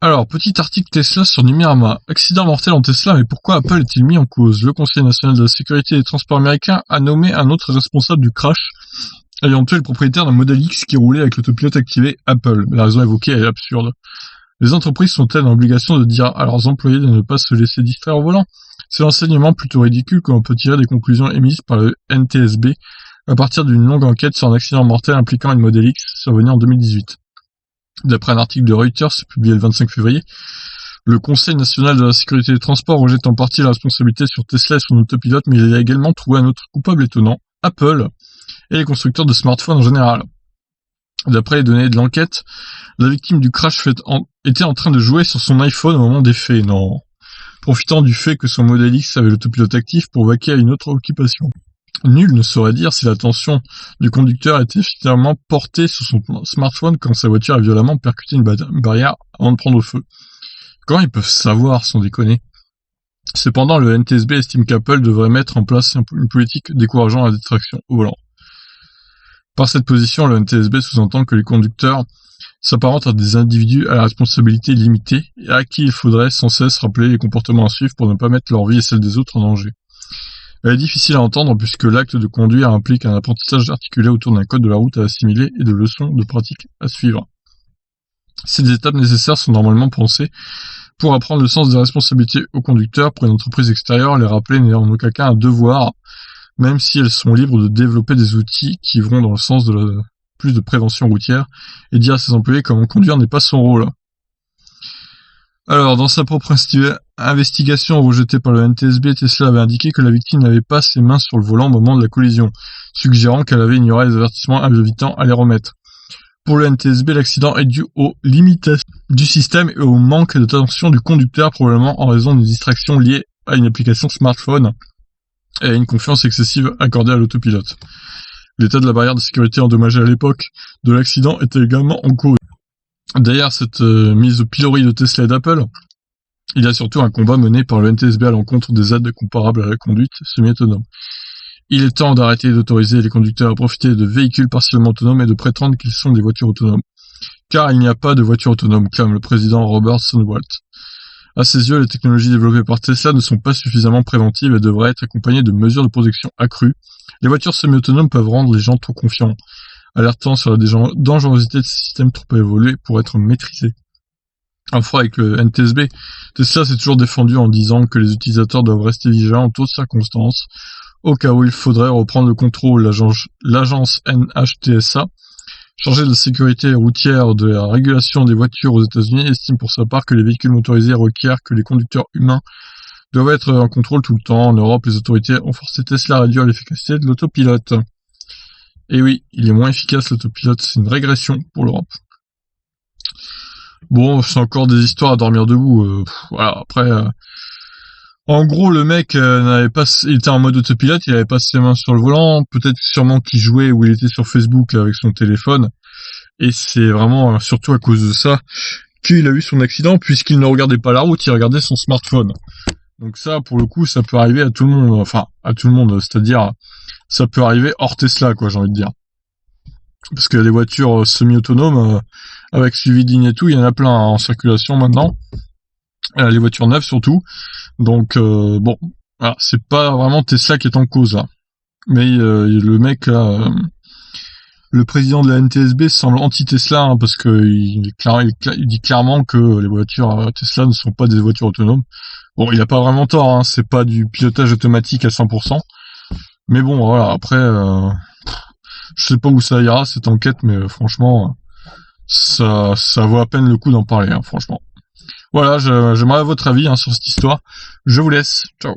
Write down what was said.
Alors, petit article Tesla sur Numérama. Accident mortel en Tesla, mais pourquoi Apple est-il mis en cause? Le Conseil national de la sécurité des transports américain a nommé un autre responsable du crash ayant tué le propriétaire d'un Model X qui roulait avec l'autopilote activé Apple. La raison évoquée est absurde. Les entreprises sont-elles en obligation de dire à leurs employés de ne pas se laisser distraire au volant? C'est l'enseignement plutôt ridicule que l'on peut tirer des conclusions émises par le NTSB à partir d'une longue enquête sur un accident mortel impliquant une Model X survenu en 2018. D'après un article de Reuters publié le 25 février, le Conseil national de la sécurité des transports rejette en partie la responsabilité sur Tesla et son autopilote, mais il a également trouvé un autre coupable étonnant, Apple, et les constructeurs de smartphones en général. D'après les données de l'enquête, la victime du crash était en train de jouer sur son iPhone au moment des faits, non, profitant du fait que son Model X avait l'autopilote actif pour vaquer à une autre occupation. Nul ne saurait dire si l'attention du conducteur était finalement portée sur son smartphone quand sa voiture a violemment percuté une barrière avant de prendre feu. Comment ils peuvent savoir, sans déconner? Cependant, le NTSB estime qu'Apple devrait mettre en place une politique décourageant la distraction au volant. Par cette position, le NTSB sous-entend que les conducteurs s'apparentent à des individus à la responsabilité limitée et à qui il faudrait sans cesse rappeler les comportements à suivre pour ne pas mettre leur vie et celle des autres en danger. Elle est difficile à entendre puisque l'acte de conduire implique un apprentissage articulé autour d'un code de la route à assimiler et de leçons de pratique à suivre. Ces étapes nécessaires sont normalement pensées pour apprendre le sens des responsabilités aux conducteurs. Pour une entreprise extérieure, les rappeler n'est en aucun cas un devoir, même si elles sont libres de développer des outils qui vont dans le sens de plus de prévention routière et dire à ses employés comment conduire n'est pas son rôle. Alors, dans sa propre investigation rejetée par le NTSB, Tesla avait indiqué que la victime n'avait pas ses mains sur le volant au moment de la collision, suggérant qu'elle avait ignoré les avertissements invitant à les remettre. Pour le NTSB, l'accident est dû aux limitations du système et au manque d'attention du conducteur, probablement en raison d'une distraction liée à une application smartphone et à une confiance excessive accordée à l'autopilote. L'état de la barrière de sécurité endommagée à l'époque de l'accident était également en cause. Derrière cette mise au pilori de Tesla et d'Apple, il y a surtout un combat mené par le NTSB à l'encontre des aides comparables à la conduite semi-autonome. Il est temps d'arrêter d'autoriser les conducteurs à profiter de véhicules partiellement autonomes et de prétendre qu'ils sont des voitures autonomes. Car il n'y a pas de voiture autonome, clame le président Robert Sonnewalt. À ses yeux, les technologies développées par Tesla ne sont pas suffisamment préventives et devraient être accompagnées de mesures de protection accrues. Les voitures semi-autonomes peuvent rendre les gens trop confiants, alertant sur la dangerosité de ces systèmes trop évolués pour être maîtrisés. Enfin, avec le NTSB, Tesla s'est toujours défendu en disant que les utilisateurs doivent rester vigilants en toutes circonstances, au cas où il faudrait reprendre le contrôle. L'agence NHTSA, chargée de la sécurité routière de la régulation des voitures aux États-Unis, estime pour sa part que les véhicules motorisés requièrent que les conducteurs humains doivent être en contrôle tout le temps. En Europe, les autorités ont forcé Tesla à réduire l'efficacité de l'autopilote. Et oui, il est moins efficace l'autopilote, c'est une régression pour l'Europe. Bon, c'est encore des histoires à dormir debout. Voilà, après, en gros, le mec il était en mode autopilote, il avait pas ses mains sur le volant, peut-être sûrement qu'il jouait ou il était sur Facebook avec son téléphone, et c'est vraiment surtout à cause de ça qu'il a eu son accident, puisqu'il ne regardait pas la route, il regardait son smartphone. Donc ça, pour le coup, ça peut arriver à tout le monde, enfin, à tout le monde, c'est-à-dire, ça peut arriver hors Tesla, quoi, j'ai envie de dire. Parce que les voitures semi-autonomes, avec suivi de ligne et tout, il y en a plein en circulation maintenant. Les voitures neuves surtout. Donc, bon, voilà, c'est pas vraiment Tesla qui est en cause, là. Mais le mec, là, le président de la NTSB semble anti-Tesla, hein, parce que il dit clairement que les voitures Tesla ne sont pas des voitures autonomes. Bon, il a pas vraiment tort, hein, c'est pas du pilotage automatique à 100%. Mais bon, voilà, après, je sais pas où ça ira, cette enquête, mais franchement, ça vaut à peine le coup d'en parler, hein, franchement. Voilà, j'aimerais votre avis, hein, sur cette histoire. Je vous laisse. Ciao.